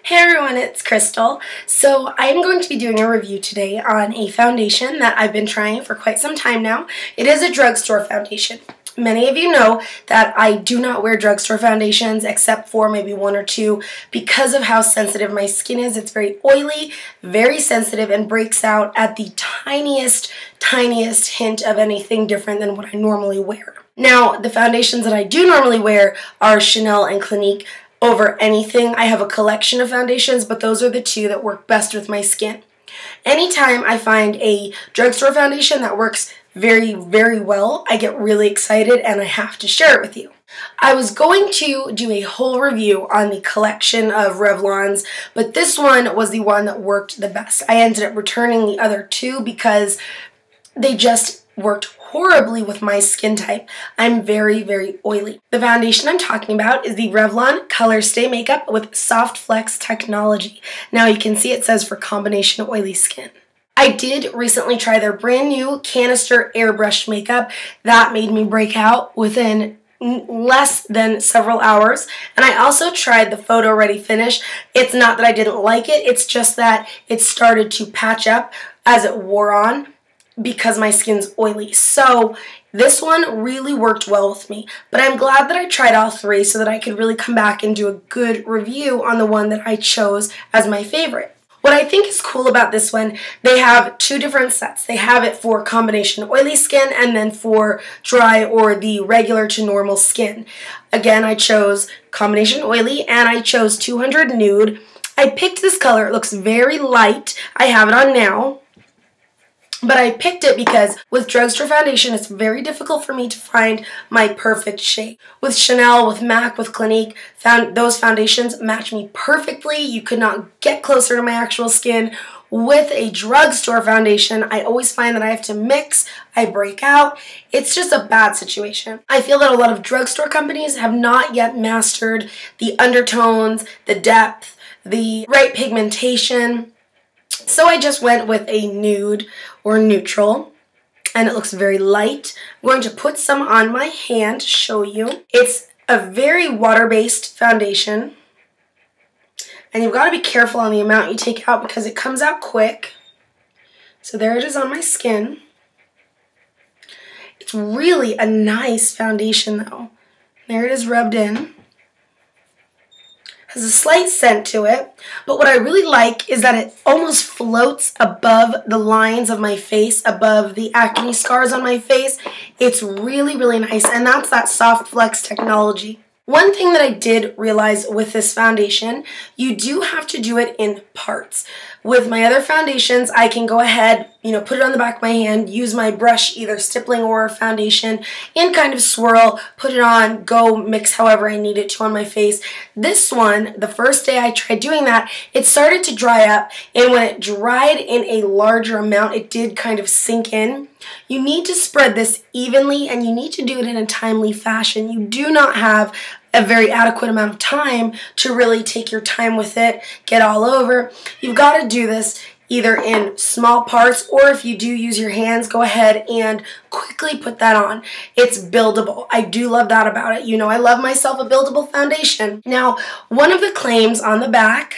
Hey everyone, it's Crystal. So I'm going to be doing a review today on a foundation that I've been trying for quite some time now. It is a drugstore foundation. Many of you know that I do not wear drugstore foundations except for maybe one or two because of how sensitive my skin is. It's very oily, very sensitive, and breaks out at the tiniest hint of anything different than what I normally wear. Now, the foundations that I do normally wear are Chanel and Clinique. Over anything. I have a collection of foundations, but those are the two that work best with my skin. Anytime I find a drugstore foundation that works very well, I get really excited and I have to share it with you. I was going to do a whole review on the collection of Revlons, but this one was the one that worked the best. I ended up returning the other two because they just worked horribly with my skin type. I'm very oily. The foundation I'm talking about is the Revlon Colorstay Makeup with Soft Flex technology. Now you can see it says for combination oily skin. I did recently try their brand new canister airbrush makeup. That made me break out within less than several hours. And I also tried the photo ready finish. It's not that I didn't like it, it's just that it started to patch up as it wore on, because my skin's oily. So this one really worked well with me, but I'm glad that I tried all three so that I could really come back and do a good review on the one that I chose as my favorite. What I think is cool about this one, they have two different sets. They have it for combination oily skin and then for dry or the regular to normal skin. Again, I chose combination oily and I chose 200 nude. I picked this color. It looks very light. I have it on now. But I picked it because with drugstore foundation, it's very difficult for me to find my perfect shade. With Chanel, with MAC, with Clinique, those foundations match me perfectly. You could not get closer to my actual skin. With a drugstore foundation, I always find that I have to mix, I break out. It's just a bad situation. I feel that a lot of drugstore companies have not yet mastered the undertones, the depth, the right pigmentation. So I just went with a nude or neutral, and it looks very light. I'm going to put some on my hand to show you. It's a very water-based foundation, and you've got to be careful on the amount you take out because it comes out quick. So there it is on my skin. It's really a nice foundation though. There it is rubbed in. Has a slight scent to it, but what I really like is that it almost floats above the lines of my face, above the acne scars on my face. It's really nice, and that's that Soft Flex technology. One thing that I did realize with this foundation, you do have to do it in parts. With my other foundations, I can go ahead, put it on the back of my hand, use my brush, either stippling or foundation, and kind of swirl, put it on, go mix however I need it to on my face. This one, the first day I tried doing that, it started to dry up, and when it dried in a larger amount, it did kind of sink in. You need to spread this evenly, and you need to do it in a timely fashion. You do not have a very adequate amount of time to really take your time with it, get all over. You've got to do this either in small parts, or if you do use your hands, go ahead and quickly put that on. It's buildable. I do love that about it. I love myself a buildable foundation. Now, one of the claims on the back,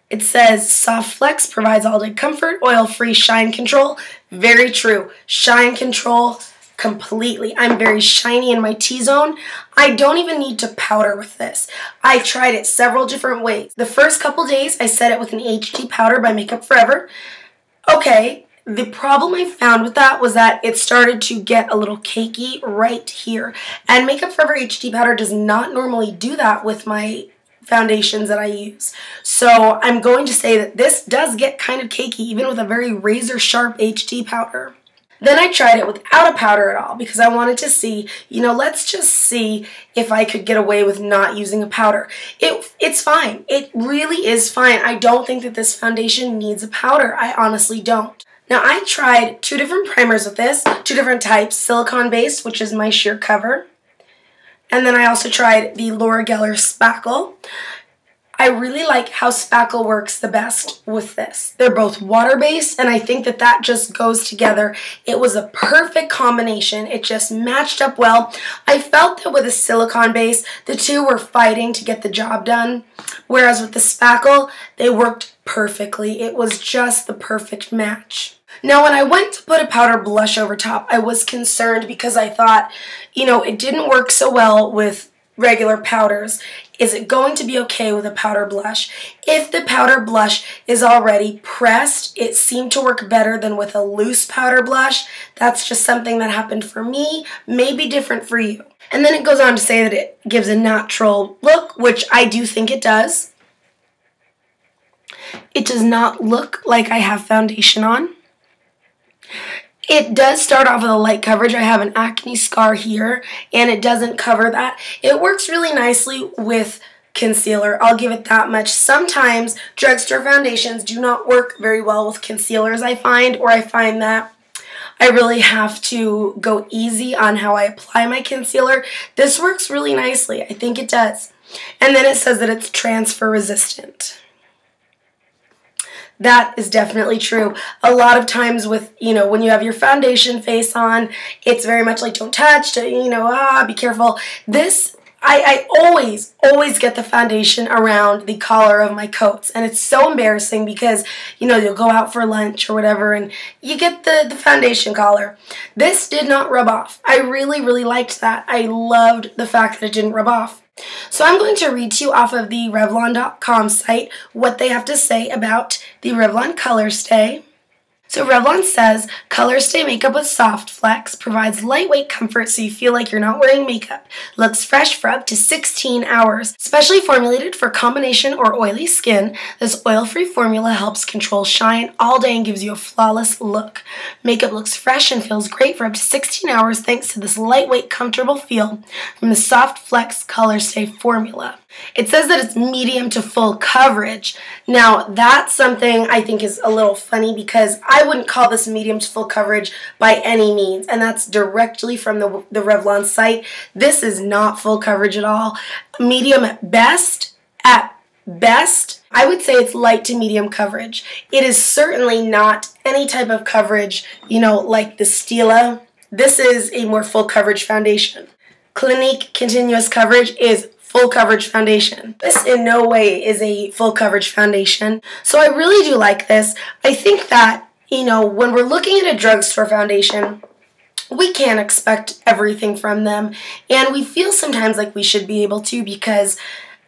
it says Soft Flex provides all-day comfort, oil-free shine control. Very true. Shine control completely. I'm very shiny in my T-zone. I don't even need to powder with this. I tried it several different ways. The first couple days, I set it with an HD powder by Makeup Forever. Okay, the problem I found with that was that it started to get a little cakey right here. And Makeup Forever HD powder does not normally do that with my foundations that I use. So I'm going to say that this does get kind of cakey even with a very razor sharp HD powder. Then I tried it without a powder at all because I wanted to see, let's just see if I could get away with not using a powder. It's fine. It really is fine. I don't think that this foundation needs a powder. I honestly don't. Now I tried two different primers with this, two different types, silicone based, which is my sheer cover. And then I also tried the Laura Geller Spackle. I really like how Spackle works the best with this. They're both water-based, and I think that that just goes together. It was a perfect combination. It just matched up well. I felt that with a silicone base, the two were fighting to get the job done. Whereas with the spackle, they worked perfectly. It was just the perfect match. Now, when I went to put a powder blush over top, I was concerned because I thought, it didn't work so well with regular powders. Is it going to be okay with a powder blush? If the powder blush is already pressed, it seemed to work better than with a loose powder blush. That's just something that happened for me, may be different for you. And then it goes on to say that it gives a natural look, which I do think it does. It does not look like I have foundation on. It does start off with a light coverage. I have an acne scar here, and it doesn't cover that. It works really nicely with concealer. I'll give it that much. Sometimes drugstore foundations do not work very well with concealers, I find, or I find that I really have to go easy on how I apply my concealer. This works really nicely. I think it does. And then it says that it's transfer resistant. That is definitely true. A lot of times with, when you have your foundation face on, it's very much like don't touch, be careful. This, I always get the foundation around the collar of my coats. And it's so embarrassing because, you'll go out for lunch or whatever and you get the foundation collar. This did not rub off. I really, really liked that. I loved the fact that it didn't rub off. So I'm going to read to you off of the Revlon.com site what they have to say about the Revlon Colorstay. So Revlon says, Colorstay makeup with soft flex provides lightweight comfort so you feel like you're not wearing makeup. Looks fresh for up to 16 hours. Specially formulated for combination or oily skin, this oil-free formula helps control shine all day and gives you a flawless look. Makeup looks fresh and feels great for up to 16 hours thanks to this lightweight, comfortable feel from the Soft Flex Colorstay formula. It says that it's medium to full coverage. Now, that's something I think is a little funny because I wouldn't call this medium to full coverage by any means, and that's directly from the Revlon site. This is not full coverage at all. Medium at best. At best, I would say it's light to medium coverage. It is certainly not any type of coverage, like the Stila. This is a more full coverage foundation. Clinique Continuous Coverage is full coverage foundation. This in no way is a full coverage foundation. So I really do like this. I think that, when we're looking at a drugstore foundation, we can't expect everything from them. And we feel sometimes like we should be able to because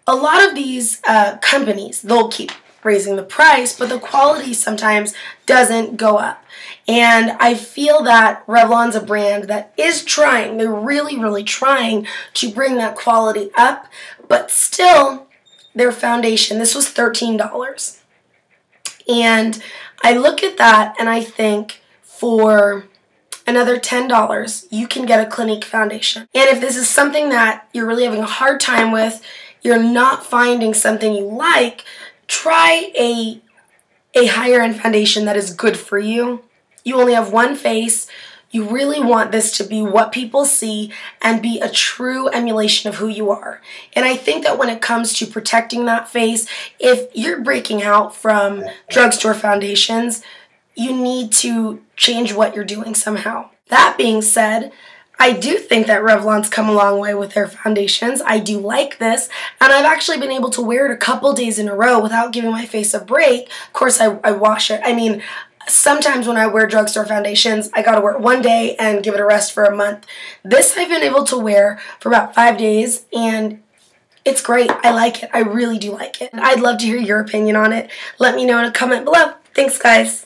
a lot of these companies, they'll keep raising the price, but the quality sometimes doesn't go up. And I feel that Revlon's a brand that is trying, they're really, really trying to bring that quality up, but still, their foundation, this was $13. And I look at that and I think for another $10, you can get a Clinique foundation. And if this is something that you're really having a hard time with, you're not finding something you like, try a higher end foundation that is good for you. You only have one face. You really want this to be what people see and be a true emulation of who you are. And I think that when it comes to protecting that face, if you're breaking out from drugstore foundations, you need to change what you're doing somehow. That being said, I do think that Revlon's come a long way with their foundations. I do like this, and I've actually been able to wear it a couple days in a row without giving my face a break. Of course, I wash it. I mean, sometimes when I wear drugstore foundations, I gotta wear it one day and give it a rest for a month. This I've been able to wear for about 5 days, and it's great. I like it. I really do like it. I'd love to hear your opinion on it. Let me know in a comment below. Thanks, guys.